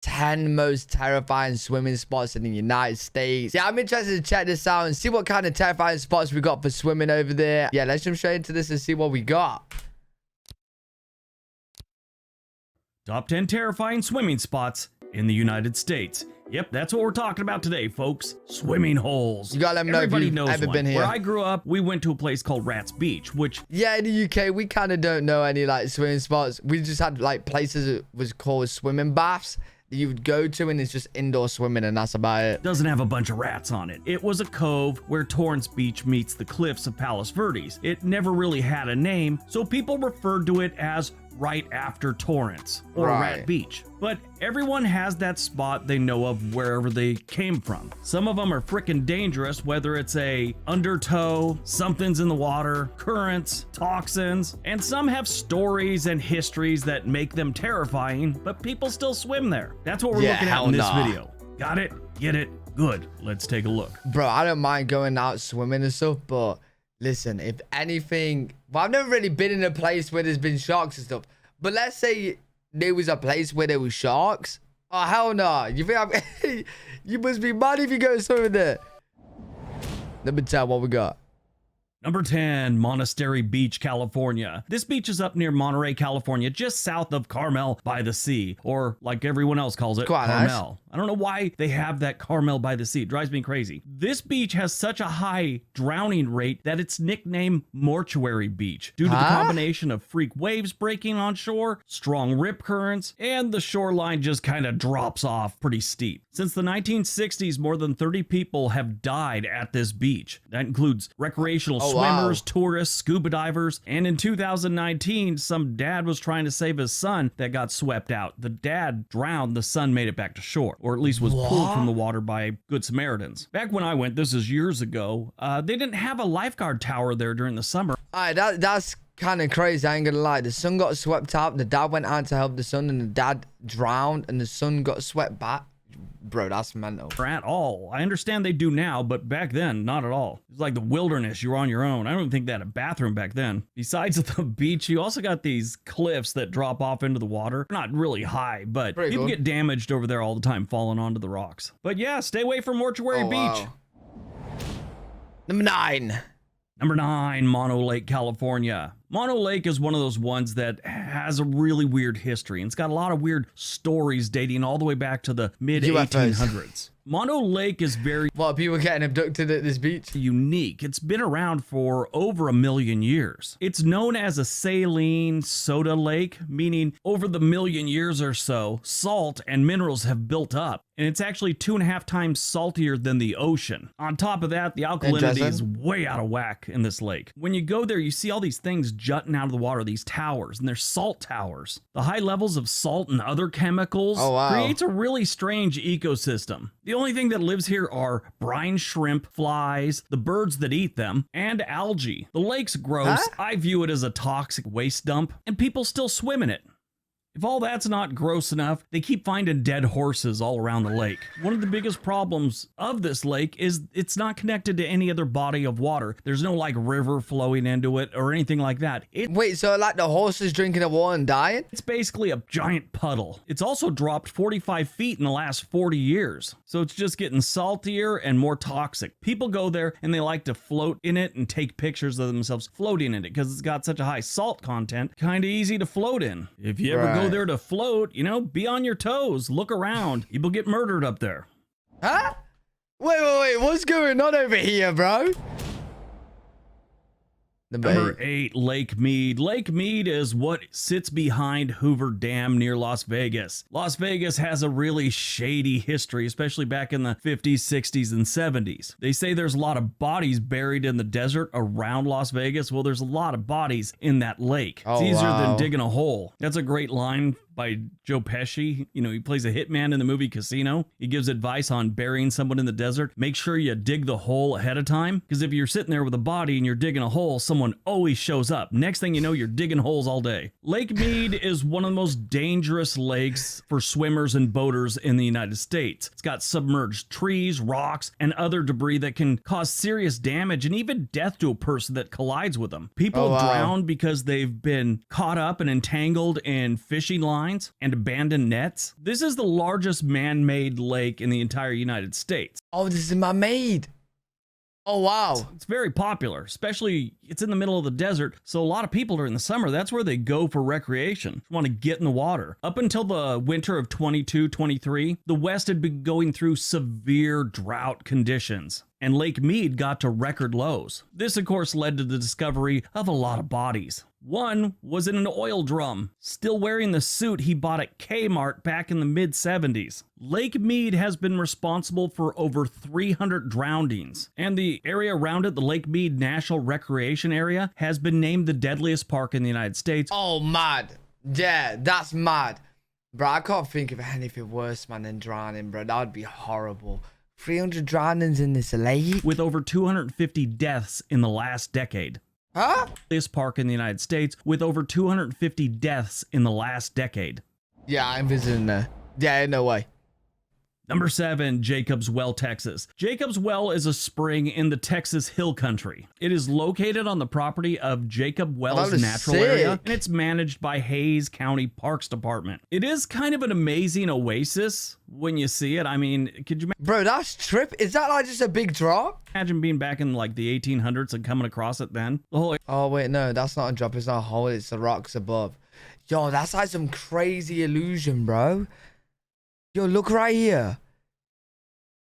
10 most terrifying swimming spots in the United States. Yeah, I'm interested to check this out and see what kind of terrifying spots we got for swimming over there. Yeah, let's jump straight into this and see what we got. Top 10 terrifying swimming spots in the United States. Yep, that's what we're talking about today, folks. Swimming holes. You gotta let me know if you've ever been here. Where I grew up, we went to a place called Rats Beach, which... Yeah, in the UK, we kind of don't know any, like, swimming spots. We just had, like, places that was called swimming baths that you would go to, and it's just indoor swimming, and that's about it. Doesn't have a bunch of rats on it. It was a cove where Torrance Beach meets the cliffs of Palos Verdes. It never really had a name, so people referred to it as right after Torrance or Rat Beach. But everyone has that spot they know of wherever they came from. Some of them are freaking dangerous, whether it's a undertow, something's in the water, currents, toxins, and some have stories and histories that make them terrifying, but people still swim there. That's what we're looking at in this video. Got it? Get it? Good. Let's take a look. Bro, I don't mind going out swimming and stuff, but listen, if anything, well, I've never really been in a place where there's been sharks and stuff, but let's say there was a place where there was sharks. Oh, hell no. You think you must be mad if you go swimming there. Number 10, what we got? Number 10, Mortuary Beach, California. This beach is up near Monterey, California, just south of Carmel by the Sea, or like everyone else calls it, Carmel. Nice. I don't know why they have that Carmel by the Sea. It drives me crazy. This beach has such a high drowning rate that it's nicknamed Mortuary Beach due to the combination of freak waves breaking on shore, strong rip currents, and the shoreline just kind of drops off pretty steep. Since the 1960s, more than 30 people have died at this beach. That includes recreational swimmers, tourists, scuba divers, and in 2019, some dad was trying to save his son that got swept out. The dad drowned, the son made it back to shore, or at least was pulled from the water by Good Samaritans. Back when I went, this is years ago, they didn't have a lifeguard tower there during the summer. All right, that's kind of crazy, I ain't gonna lie. The son got swept out, the dad went out to help the son, and the dad drowned, and the son got swept back. Bro, that's mental. At all. I understand they do now, but back then, not at all. It was like the wilderness. You were on your own. I don't even think they had a bathroom back then. Besides the beach, you also got these cliffs that drop off into the water. Not really high, but people get damaged over there all the time, falling onto the rocks. But yeah, stay away from Mortuary Beach. Number 9. Number 9, Mono Lake, California. Mono Lake is one of those ones that has a really weird history, and it's got a lot of weird stories dating all the way back to the mid-1800s. Mono Lake is very... What, people getting abducted at this beach? Unique. It's been around for over 1 million years. It's known as a saline soda lake, meaning over the 1 million years or so, salt and minerals have built up, and it's actually 2.5 times saltier than the ocean. On top of that, the alkalinity is way out of whack in this lake. When you go there, you see all these things jutting out of the water, these towers, and they're salt towers. The high levels of salt and other chemicals creates a really strange ecosystem. The only thing that lives here are brine shrimp, flies, the birds that eat them, and algae. The lake's gross. I view it as a toxic waste dump, and people still swim in it. If all that's not gross enough, they keep finding dead horses all around the lake. One of the biggest problems of this lake is it's not connected to any other body of water. There's no like river flowing into it or anything like that. Wait, so like the horses drinking the water and dying? It's basically a giant puddle. It's also dropped 45 feet in the last 40 years. So it's just getting saltier and more toxic. People go there and they like to float in it and take pictures of themselves floating in it because it's got such a high salt content. Kind of easy to float in. If you ever go there to float, you know, be on your toes, look around. People get murdered up there. Huh? Wait, what's going on over here, bro? Number 8, Lake Mead. Lake Mead is what sits behind Hoover Dam near Las Vegas. Las Vegas has a really shady history, especially back in the 50s, 60s, and 70s. They say there's a lot of bodies buried in the desert around Las Vegas. Well, there's a lot of bodies in that lake. It's easier than digging a hole. That's a great line by Joe Pesci. You know, he plays a hitman in the movie Casino. He gives advice on burying someone in the desert. Make sure you dig the hole ahead of time, because if you're sitting there with a body and you're digging a hole, someone always shows up. Next thing you know, you're digging holes all day. Lake Mead is one of the most dangerous lakes for swimmers and boaters in the United States. It's got submerged trees, rocks, and other debris that can cause serious damage and even death to a person that collides with them. People drown because they've been caught up and entangled in fishing lines signs and abandoned nets. This is the largest man-made lake in the entire United States. Oh, this is my maid. Oh, wow. It's very popular, especially it's in the middle of the desert. So a lot of people during the summer, that's where they go for recreation. Want to get in the water. Up until the winter of 22-23, the West had been going through severe drought conditions, and Lake Mead got to record lows. This, of course, led to the discovery of a lot of bodies. One was in an oil drum, still wearing the suit he bought at Kmart back in the mid-70s. Lake Mead has been responsible for over 300 drownings, and the area around it, the Lake Mead National Recreation Area, has been named the deadliest park in the United States. Oh, mad. Yeah, that's mad. Bro, I can't think of anything worse, man, than drowning, bro. That would be horrible. 300 drownings in this lake? With over 250 deaths in the last decade. Huh? This park in the United States with over 250 deaths in the last decade. Yeah, I'm visiting there. Yeah, no way. Number 7, Jacob's Well, Texas. Jacob's Well is a spring in the Texas Hill Country. It is located on the property of Jacob Wells Natural Area, and it's managed by Hays County Parks Department. It is kind of an amazing oasis when you see it. I mean, could you Bro, that's trip. Is that like just a big drop? imagine being back in like the 1800s and coming across it then? The whole Oh, wait, no, that's not a drop. It's not a hole. It's the rocks above. Yo, that's like some crazy illusion, bro. Yo, look right here.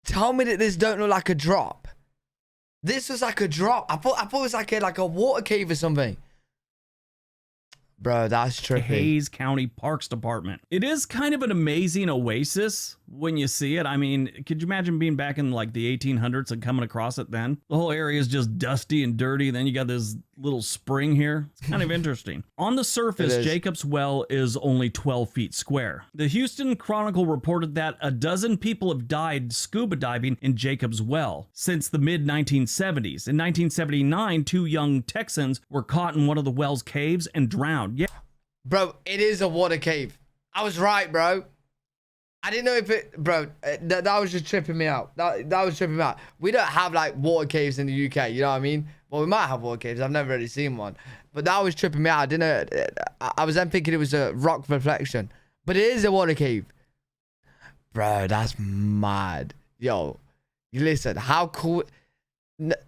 Tell me that this don't look like a drop. This was like a drop. I thought it was like a water cave or something. Bro, that's trippy. Hays County Parks Department. It is kind of an amazing oasis when you see it. I mean, could you imagine being back in like the 1800s and coming across it then? The whole area is just dusty and dirty. Then you got this little spring here. It's kind of interesting. On the surface, Jacob's Well is only 12 feet square. The Houston Chronicle reported that a dozen people have died scuba diving in Jacob's Well since the mid-1970s. In 1979, 2 young Texans were caught in one of the well's caves and drowned. Yeah. Bro, it is a water cave. I was right, bro. I didn't know if it, bro, that was just tripping me out. That was tripping me out. We don't have like water caves in the UK, you know what I mean? Well, we might have water caves. I've never really seen one. But that was tripping me out. I didn't know. I was then thinking it was a rock reflection. But it is a water cave. Bro, that's mad. Yo, listen, how cool.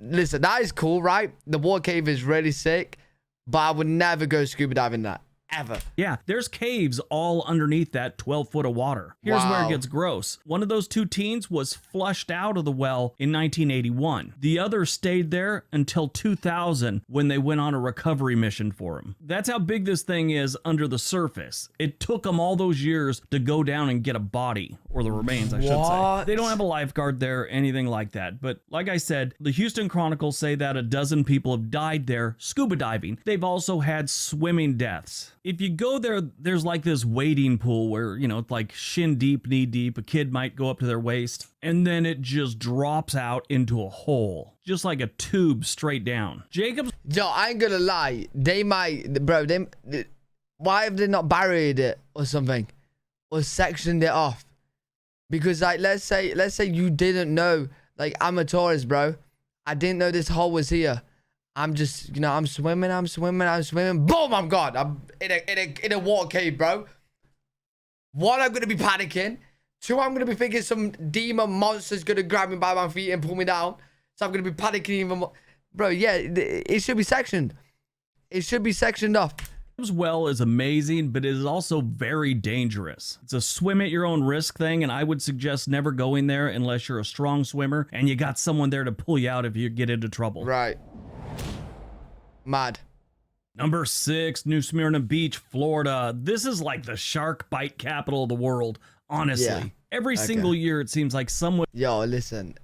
Listen, that is cool, right? The water cave is really sick. But I would never go scuba diving that. Ever. Yeah, there's caves all underneath that 12 foot of water. Here's where it gets gross. One of those 2 teens was flushed out of the well in 1981. The other stayed there until 2000 when they went on a recovery mission for him. That's how big this thing is under the surface. It took them all those years to go down and get a body, or the remains, I should say. They don't have a lifeguard there, anything like that. But like I said, the Houston Chronicle say that a dozen people have died there scuba diving. They've also had swimming deaths. If you go there, there's like this wading pool where, you know, it's like shin deep, knee deep. A kid might go up to their waist, and then it just drops out into a hole, just like a tube straight down. Jacob's. Yo, I ain't gonna lie. They might, bro. Why have they not buried it or something, or sectioned it off? Because like, let's say you didn't know. Like, I'm a tourist, bro. I didn't know this hole was here. I'm just, you know, I'm swimming. Boom, I'm gone. I'm in a water cave, bro. 1, I'm going to be panicking. 2, I'm going to be thinking some demon monster's going to grab me by my feet and pull me down. So I'm going to be panicking even more. Bro, yeah, it should be sectioned. It should be sectioned off. Jacob's Well is amazing, but it is also very dangerous. It's a swim at your own risk thing, and I would suggest never going there unless you're a strong swimmer and you got someone there to pull you out if you get into trouble. Right. Mad. Number 6, New Smyrna Beach, Florida. This is like the shark bite capital of the world, honestly. Yeah. Every single year, it seems like someone... Yo, listen.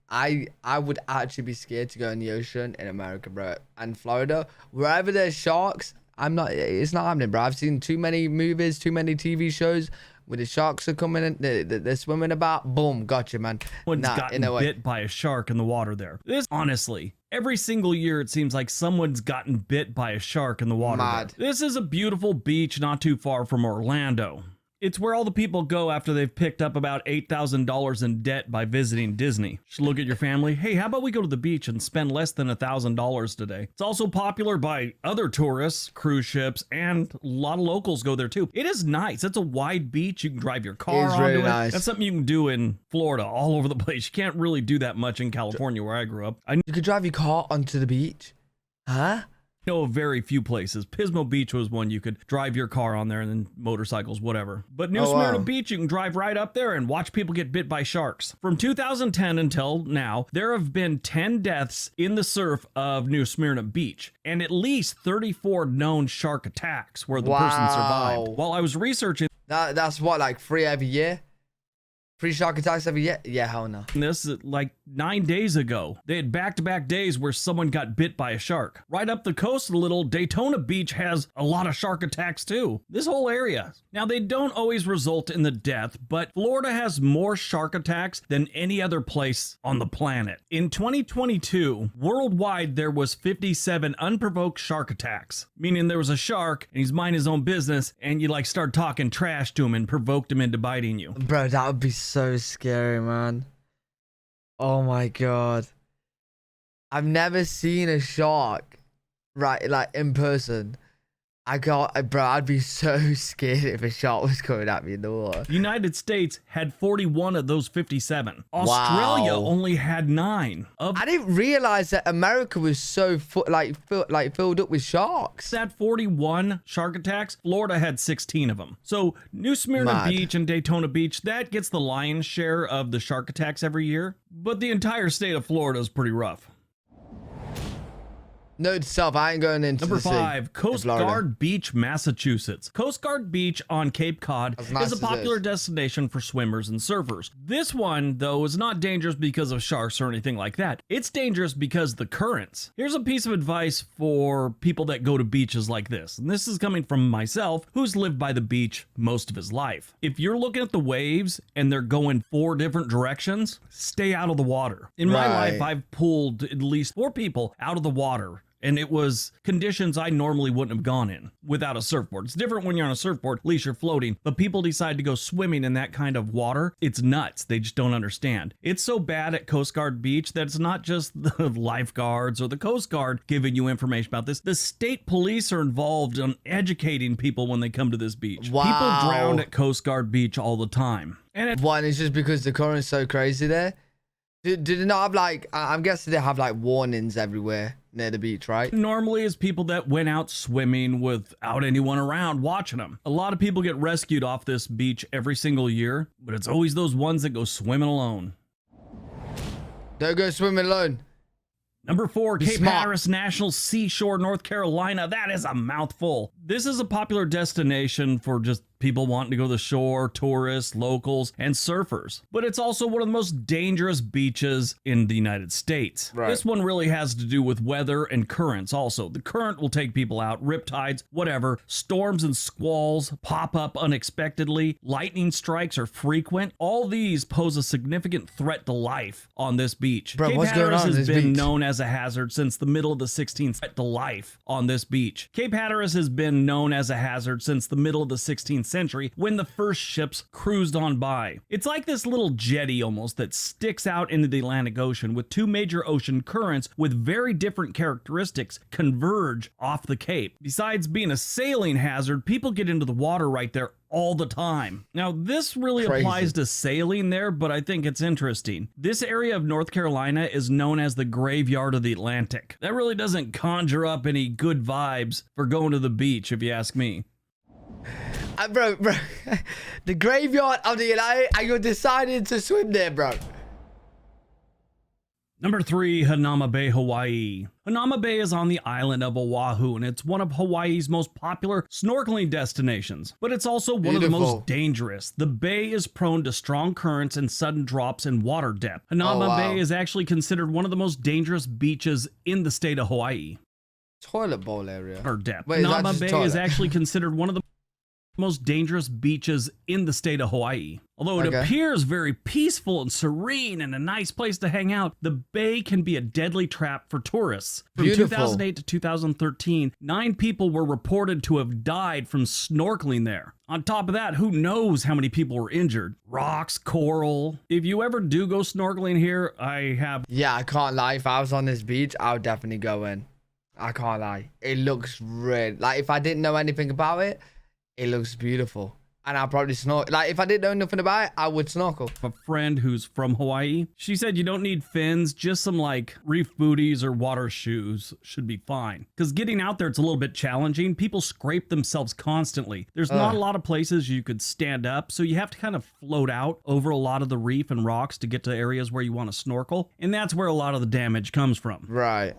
I would actually be scared to go in the ocean in America, bro. And Florida, wherever there's sharks, it's not happening, bro. I've seen too many movies, too many TV shows where the sharks are coming in, they're swimming about. Boom, gotcha, man. Someone's gotten bit by a shark in the water there. Honestly, every single year, it seems like someone's gotten bit by a shark in the water. Mad. This is a beautiful beach not too far from Orlando. It's where all the people go after they've picked up about $8,000 in debt by visiting Disney. You should look at your family. Hey, how about we go to the beach and spend less than $1,000 today? It's also popular by other tourists, cruise ships, and a lot of locals go there too. It is nice. It's a wide beach. You can drive your car onto really it. nice. That's something you can do in Florida, all over the place. You can't really do that much in California where I grew up. I You could drive your car onto the beach? Huh? know of very few places. Pismo Beach was one you could drive your car on there, and then motorcycles, whatever. But New Smyrna Beach, you can drive right up there and watch people get bit by sharks. From 2010 until now, there have been 10 deaths in the surf of New Smyrna Beach, and at least 34 known shark attacks where the person survived. While I was researching that's what, like 3 every year? 3 shark attacks every year? Yeah, hell no. this like 9 days ago. They had back-to-back days where someone got bit by a shark. Right up the coast a little, Daytona Beach has a lot of shark attacks too. This whole area. Now, they don't always result in the death, but Florida has more shark attacks than any other place on the planet. In 2022, worldwide, there was 57 unprovoked shark attacks, meaning there was a shark and he's minding his own business and you like start talking trash to him and provoked him into biting you. Bro, that would be so scary, man. Oh my god. I've never seen a shark, right, like in person. Bro, I'd be so scared if a shark was coming at me in the water. United States had 41 of those 57. Australia only had 9. I didn't realize that America was so filled up with sharks. That 41 shark attacks, Florida had 16 of them. So New Smyrna Beach and Daytona Beach, that gets the lion's share of the shark attacks every year. But the entire state of Florida is pretty rough. Note to self, I ain't going into Number the sea 5, Coast Guard Beach, Massachusetts. Coast Guard Beach on Cape Cod is a popular destination for swimmers and surfers. This one, though, is not dangerous because of sharks or anything like that. It's dangerous because of the currents. Here's a piece of advice for people that go to beaches like this. And this is coming from myself, who's lived by the beach most of his life. If you're looking at the waves and they're going 4 different directions, stay out of the water. In my life, I've pulled at least 4 people out of the water, and it was conditions I normally wouldn't have gone in without a surfboard. It's different when you're on a surfboard, at least you're floating, but people decide to go swimming in that kind of water. It's nuts. They just don't understand. It's so bad at Coast Guard Beach that it's not just the lifeguards or the Coast Guard giving you information about this. The state police are involved in educating people when they come to this beach. People drown at Coast Guard Beach all the time. And it's just because the current's so crazy there. Do they not have, like, I'm guessing they have like warnings everywhere near the beach, right? Normally it's people that went out swimming without anyone around watching them. A lot of people get rescued off this beach every single year, but it's always those ones that go swimming alone. Don't go swimming alone. Number 4, Cape Hatteras National Seashore, North Carolina. That is a mouthful. This is a popular destination for just people wanting to go to the shore, tourists, locals, and surfers. But it's also one of the most dangerous beaches in the United States. This one really has to do with weather and currents also. The current will take people out, riptides, whatever. Storms and squalls pop up unexpectedly. Lightning strikes are frequent. All these pose a significant threat to life on this beach. Bro, Cape Hatteras has been known as a hazard since the middle of the 16th century. To life on this beach. Cape Hatteras has been known as a hazard since the middle of the 16th century when the first ships cruised on by. It's like this little jetty almost that sticks out into the Atlantic Ocean with 2 major ocean currents with very different characteristics converge off the cape. Besides being a sailing hazard, people get into the water right there all the time. Now, this really applies to sailing there, but I think it's interesting. This area of North Carolina is known as the graveyard of the Atlantic. That really doesn't conjure up any good vibes for going to the beach, if you ask me. Bro, the graveyard of the Atlantic, and you're deciding to swim there, bro. Number 3, Hanama Bay, Hawaii. Hanama Bay is on the island of Oahu, and it's one of Hawaii's most popular snorkeling destinations, but it's also one of the most dangerous. The bay is prone to strong currents and sudden drops in water depth. Hanama Bay is actually considered one of the most dangerous beaches in the state of Hawaii. Toilet bowl area. Or depth. Hanama Bay is actually considered one of the most dangerous beaches in the state of Hawaii. Although it appears very peaceful and serene and a nice place to hang out, the bay can be a deadly trap for tourists. From 2008 to 2013, 9 people were reported to have died from snorkeling there. On top of that, who knows how many people were injured? Rocks, coral. If you ever do go snorkeling here, Yeah, I can't lie. If I was on this beach, I would definitely go in. I can't lie. It looks red. Like, if I didn't know anything about it, it looks beautiful. And I'll probably snorkel. Like, if I didn't know nothing about it, I would snorkel. A friend who's from Hawaii, she said you don't need fins, just some like reef booties or water shoes should be fine. Because getting out there, it's a little bit challenging. People scrape themselves constantly. There's not a lot of places you could stand up, so you have to kind of float out over a lot of the reef and rocks to get to areas where you want to snorkel. And that's where a lot of the damage comes from. Right.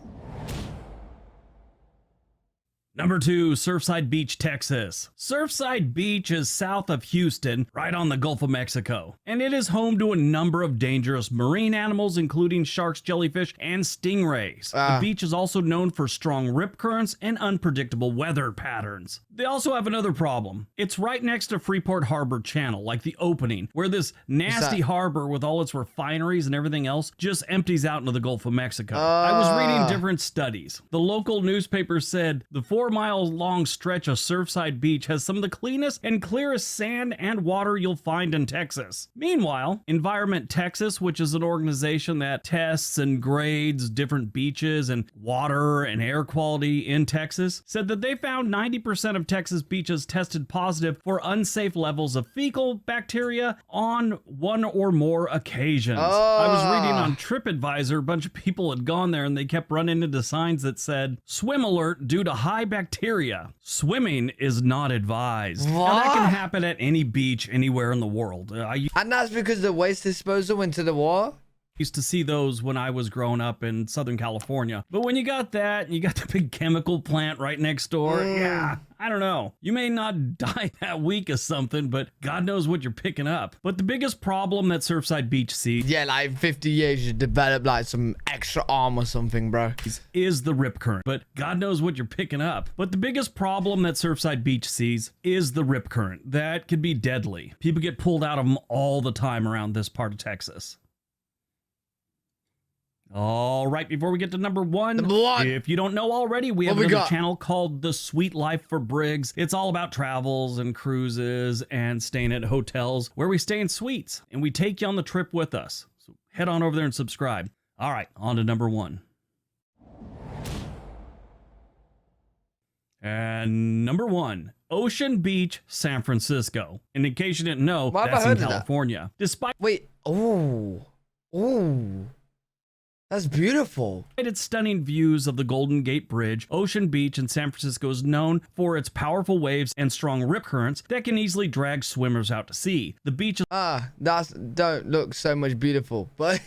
Number 2, Surfside Beach, Texas. Surfside Beach is south of Houston, right on the Gulf of Mexico, and it is home to a number of dangerous marine animals, including sharks, jellyfish, and stingrays. The beach is also known for strong rip currents and unpredictable weather patterns. They also have another problem. It's right next to Freeport Harbor Channel, like the opening, where this nasty harbor with all its refineries and everything else just empties out into the Gulf of Mexico. I was reading different studies. The local newspaper said the 4-mile-long stretch of Surfside Beach has some of the cleanest and clearest sand and water you'll find in Texas. Meanwhile, Environment Texas, which is an organization that tests and grades different beaches and water and air quality in Texas, said that they found 90% of Texas beaches tested positive for unsafe levels of fecal bacteria on one or more occasions. I was reading on TripAdvisor, a bunch of people had gone there and they kept running into signs that said, "Swim alert due to high bacteria. Swimming is not advised." Now, that can happen at any beach anywhere in the world. And that's because the waste disposal into the water? Used to see those when I was growing up in Southern California. But when you got that, and you got the big chemical plant right next door, yeah, I don't know. You may not die that week or something, but God knows what you're picking up. But the biggest problem that Surfside Beach sees, yeah, like 50 years you develop like some extra arm or something, bro, is the rip current. But God knows what you're picking up. But the biggest problem that Surfside Beach sees is the rip current. That could be deadly. People get pulled out of them all the time around this part of Texas. All right, before we get to number 1, if you don't know already, we have another channel called The Sweet Life for Briggs. It's all about travels and cruises and staying at hotels where we stay in suites and we take you on the trip with us. So head on over there and subscribe. All right, on to number 1. And number 1, Ocean Beach, San Francisco. And in case you didn't know, that's in California. Despite that's beautiful. Its stunning views of the Golden Gate Bridge, Ocean Beach in San Francisco is known for its powerful waves and strong rip currents that can easily drag swimmers out to sea. The beach don't look so much beautiful, but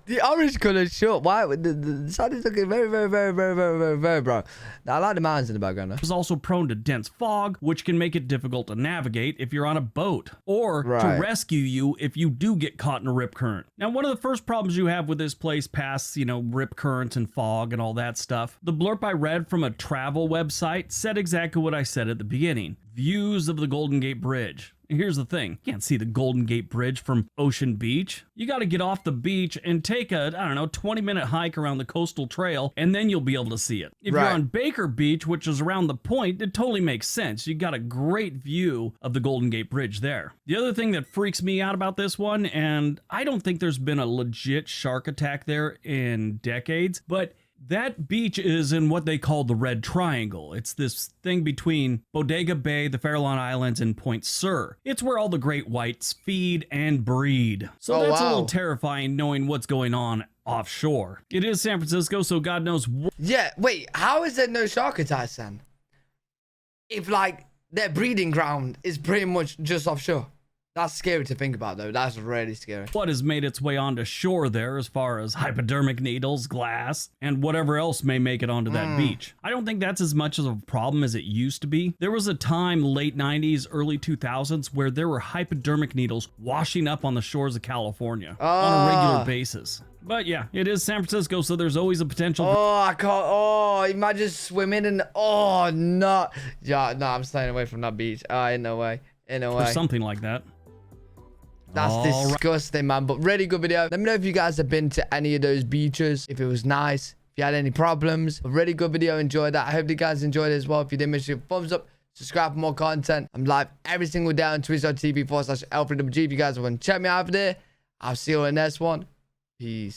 the orange color short. Why the sun is looking very, bro. Now, I like the mountains in the background. Is also prone to dense fog, which can make it difficult to navigate if you're on a boat, or to rescue you if you do get caught in a rip current. Now, one of the first problems you have with this place, past rip currents and fog and all that stuff, the blurb I read from a travel website said exactly what I said at the beginning: views of the Golden Gate Bridge. Here's the thing, you can't see the Golden Gate Bridge from Ocean Beach. You got to get off the beach and take a, 20-minute hike around the coastal trail, and then you'll be able to see it. If you're on Baker Beach, which is around the point, it totally makes sense. You got a great view of the Golden Gate Bridge there. The other thing that freaks me out about this one, and I don't think there's been a legit shark attack there in decades, but that beach is in what they call the Red Triangle. It's this thing between Bodega Bay, the Farallon Islands, and Point Sur. It's where all the great whites feed and breed. So that's a little terrifying knowing what's going on offshore. It is San Francisco, so God knows Yeah, wait, how is there no shark attacks then? If their breeding ground is pretty much just offshore. That's scary to think about, though. That's really scary. What has made its way onto shore there as far as hypodermic needles, glass, and whatever else may make it onto that beach. I don't think that's as much of a problem as it used to be. There was a time, late 90s, early 2000s, where there were hypodermic needles washing up on the shores of California on a regular basis. But yeah, it is San Francisco, so there's always a potential. Oh, I can't. Oh, imagine swimming in. Oh, no. Yeah, no, I'm staying away from that beach. Ain't no way. Ain't no for way. something like that. That's disgusting, man. But really good video. Let me know if you guys have been to any of those beaches. If it was nice. If you had any problems. A really good video. Enjoyed that. I hope you guys enjoyed it as well. If you did, make sure you thumbs up. Subscribe for more content. I'm live every single day on Twitch.tv/L3WG. If you guys want to check me out over there, I'll see you on the next one. Peace.